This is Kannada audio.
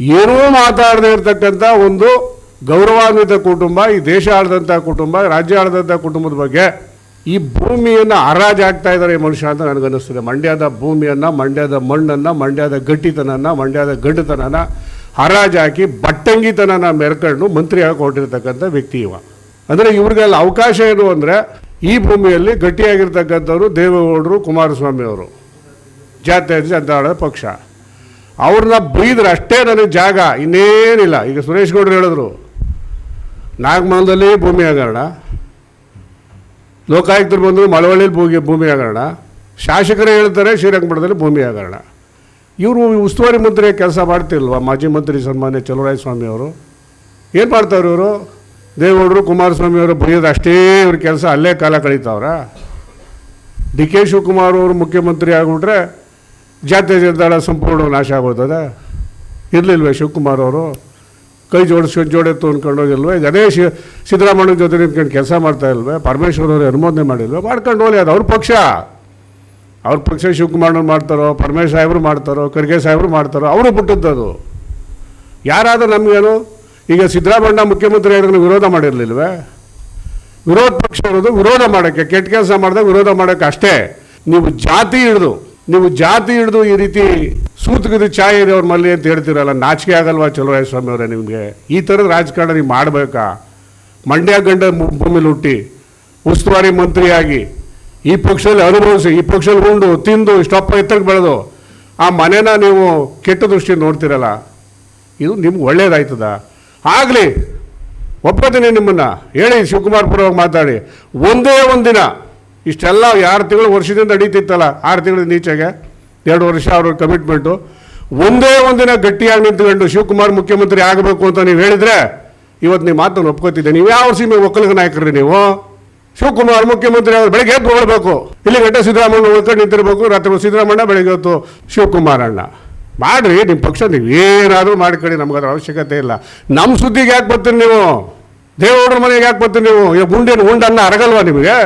ಏನೂ ಮಾತಾಡದೇ ಇರತಕ್ಕಂಥ ಒಂದು ಗೌರವಾನ್ವಿತ ಕುಟುಂಬ, ಈ ದೇಶ ಆಳಿದಂಥ ಕುಟುಂಬ, ರಾಜ್ಯ ಆಳಿದಂಥ ಕುಟುಂಬದ ಬಗ್ಗೆ ಈ ಭೂಮಿಯನ್ನು ಹರಾಜು ಹಾಕ್ತಾ ಇದ್ದಾರೆ ಈ ಮನುಷ್ಯ ಅಂತ ನನಗನ್ನಿಸ್ತದೆ. ಮಂಡ್ಯದ ಭೂಮಿಯನ್ನು, ಮಂಡ್ಯದ ಮಣ್ಣನ್ನು, ಮಂಡ್ಯದ ಗಟ್ಟಿತನನ, ಮಂಡ್ಯದ ಗಡ್ಡತನನ ಹರಾಜು ಹಾಕಿ ಬಟ್ಟಂಗಿತನನ ಮೆರ್ಕೊಂಡು ಮಂತ್ರಿ ಆಗಿ ಹೊರಟಿರ್ತಕ್ಕಂಥ ವ್ಯಕ್ತಿ ಇವ. ಅಂದರೆ ಇವ್ರಿಗೆಲ್ಲ ಅವಕಾಶ ಏನು ಅಂದರೆ, ಈ ಭೂಮಿಯಲ್ಲಿ ಗಟ್ಟಿಯಾಗಿರ್ತಕ್ಕಂಥವ್ರು ದೇವೇಗೌಡರು, ಕುಮಾರಸ್ವಾಮಿ ಅವರು, ಜಾತ್ಯತೀತ ಜನತಾದಳ ಪಕ್ಷ. ಅವ್ರನ್ನ ಬೈದ್ರೆ ಅಷ್ಟೇ ನನಗೆ ಜಾಗ, ಇನ್ನೇನಿಲ್ಲ. ಈಗ ಸುರೇಶ್ ಗೌಡರು ಹೇಳಿದ್ರು ನಾಗಮಂಗಲದಲ್ಲಿ ಭೂಮಿ ಹಗರಣ, ಲೋಕಾಯುಕ್ತರು ಬಂದರು ಮಳವಳ್ಳಿಯಲ್ಲಿ ಭೂಮಿ ಹಗರಣ, ಶಾಸಕರೇ ಹೇಳ್ತಾರೆ ಶ್ರೀರಂಗಪಟ್ಟಣದಲ್ಲಿ ಭೂಮಿ ಹಗರಣ. ಇವರು ಉಸ್ತುವಾರಿ ಮಂತ್ರಿ ಕೆಲಸ ಮಾಡ್ತಿಲ್ವ ಮಾಜಿ ಮಂತ್ರಿ ಸನ್ಮಾನ್ಯ ಚಲುವರಾಯಸ್ವಾಮಿ ಅವರು? ಏನು ಮಾಡ್ತಾವ್ರು ಇವರು? ದೇವೇಗೌಡರು, ಕುಮಾರಸ್ವಾಮಿ ಅವರು ಬೈಯೋದು ಅಷ್ಟೇ ಇವ್ರ ಕೆಲಸ, ಅಲ್ಲೇ ಕಾಲ ಕಳೀತಾವ್ರ. ಡಿ ಕೆ ಶಿವಕುಮಾರ್ ಅವರು ಮುಖ್ಯಮಂತ್ರಿ ಆಗಿಬಿಟ್ರೆ ಜಾತ್ಯ ಜನತಾದಳ ಸಂಪೂರ್ಣ ನಾಶ ಆಗೋತದೆ. ಇರಲಿಲ್ವೇ ಶಿವಕುಮಾರ್ ಅವರು? ಕೈ ಜೋಡೆತ್ತು ಅಂದ್ಕೊಂಡು ಹೋಗಿಲ್ವೇ? ಅದೇ ಸಿದ್ದರಾಮಯ್ಯನ ಜೊತೆ ನಿಂತ್ಕೊಂಡು ಕೆಲಸ ಮಾಡ್ತಾ ಇಲ್ವೇ? ಪರಮೇಶ್ವರ್ ಅವರು ಅನುಮೋದನೆ ಮಾಡಿಲ್ವೇ? ಮಾಡ್ಕೊಂಡು ಹೋಗ್ಲಿ, ಅದು ಅವ್ರ ಪಕ್ಷ. ಅವ್ರ ಪಕ್ಷ ಶಿವಕುಮಾರ್ನವ್ರು ಮಾಡ್ತಾರೋ, ಪರಮೇಶ್ ಸಾಹೇಬರು ಮಾಡ್ತಾರೋ, ಖರ್ಗೆ ಸಾಹೇಬರು ಮಾಡ್ತಾರೋ, ಅವರು ಬಿಟ್ಟದ್ದು. ಯಾರಾದರೂ ನಮಗೇನು? ಈಗ ಸಿದ್ದರಾಮಯ್ಯ ಮುಖ್ಯಮಂತ್ರಿ ಆಗಿದ್ರೆ ವಿರೋಧ ಮಾಡಿರಲಿಲ್ವೇ? ವಿರೋಧ ಪಕ್ಷ ಇರೋದು ವಿರೋಧ ಮಾಡೋಕ್ಕೆ, ಕೆಟ್ಟ ಕೆಲಸ ಮಾಡಿದಾಗ ವಿರೋಧ ಮಾಡೋಕ್ಕೆ ಅಷ್ಟೇ. ನೀವು ಜಾತಿ ಹಿಡಿದು ಈ ರೀತಿ ಸೂತಕದ ಛಾಯೆ ಇದೆ ಅವ್ರ ಮಲ್ಲಿ ಅಂತ ಹೇಳ್ತೀರಲ್ಲ, ನಾಚಿಕೆ ಆಗಲ್ವಾ ಚಲುವರಾಯಸ್ವಾಮಿ ಅವರೇ ನಿಮಗೆ? ಈ ಥರದ ರಾಜಕಾರಣ ನೀವು ಮಾಡಬೇಕಾ? ಮಂಡ್ಯ ಗಂಡ ಭೂಮಿಲಿ ಹುಟ್ಟಿ ಉಸ್ತುವಾರಿ ಮಂತ್ರಿಯಾಗಿ ಈ ಪಕ್ಷದಲ್ಲಿ ಅನುಭವಿಸಿ, ಈ ಪಕ್ಷದಲ್ಲಿ ಉಂಡು ತಿಂದು ಇಷ್ಟಪ್ಪ ಎತ್ತರಕ್ಕೆ ಬೆಳೆದು ಆ ಮನೆನ ನೀವು ಕೆಟ್ಟ ದೃಷ್ಟಿಯಿಂದ ನೋಡ್ತೀರಲ್ಲ, ಇದು ನಿಮ್ಗೆ ಒಳ್ಳೇದಾಯ್ತದ? ಆಗಲಿ, ಒಪ್ಕೋತೀನಿ ನಿಮ್ಮನ್ನು. ಹೇಳಿ ಶಿವಕುಮಾರ್ ಪರವಾಗಿ ಮಾತಾಡಿ. ಒಂದೇ ಒಂದಿನ ಇಷ್ಟೆಲ್ಲ 6 ತಿಂಗಳು ವರ್ಷದಿಂದ ನಡೀತಿತ್ತಲ್ಲ, 6 ತಿಂಗಳಿಂದ ಈಚೆಗೆ 2 ವರ್ಷ ಅವ್ರ ಕಮಿಟ್ಮೆಂಟು. ಒಂದೇ ಒಂದಿನ ಗಟ್ಟಿಯಾಗಿ ನಿಂತ್ಕೊಂಡು ಶಿವಕುಮಾರ್ ಮುಖ್ಯಮಂತ್ರಿ ಆಗಬೇಕು ಅಂತ ನೀವು ಹೇಳಿದರೆ ಇವತ್ತು ನೀವು ಮಾತನ್ನು ಒಪ್ಕೋತಿದ್ದೆ. ನೀವು ಯಾವ ಸೀಮೆ ಒಕ್ಕಲಿಗ ನಾಯಕರು ನೀವು? ಶಿವಕುಮಾರ್ ಮುಖ್ಯಮಂತ್ರಿ ಅವರು ಬೆಳಗ್ಗೆ ಎದ್ದು ಹೊರಡಬೇಕು, ಇಲ್ಲಿ ಗಂಟೆ ಸಿದ್ದರಾಮಯ್ಯ ಉಳ್ಕೊಂಡು ನಿಂತಿರಬೇಕು, ರಾತ್ರಿ ಸಿದ್ದರಾಮಯ್ಯ, ಬೆಳಗ್ಗೆ ಹೊತ್ತು ಶಿವಕುಮಾರ್ ಅಣ್ಣ. ಮಾಡಿರಿ ನಿಮ್ಮ ಪಕ್ಷ, ನೀವು ಏನಾದರೂ ಮಾಡ್ಕೊಳ್ಳಿ, ನಮಗದ್ರ ಅವಶ್ಯಕತೆ ಇಲ್ಲ. ನಮ್ಮ ಸುದ್ದಿಗೆ ಯಾಕೆ ಬರ್ತೀರಿ ನೀವು? ದೇವೇಗೌಡರ ಮನೆಗೆ ಯಾಕೆ ಬರ್ತೀರಿ ನೀವು? ಗುಂಡೇನು ಉಂಡನ್ನ ಅರಗಲ್ವಾ ನಿಮಗೆ?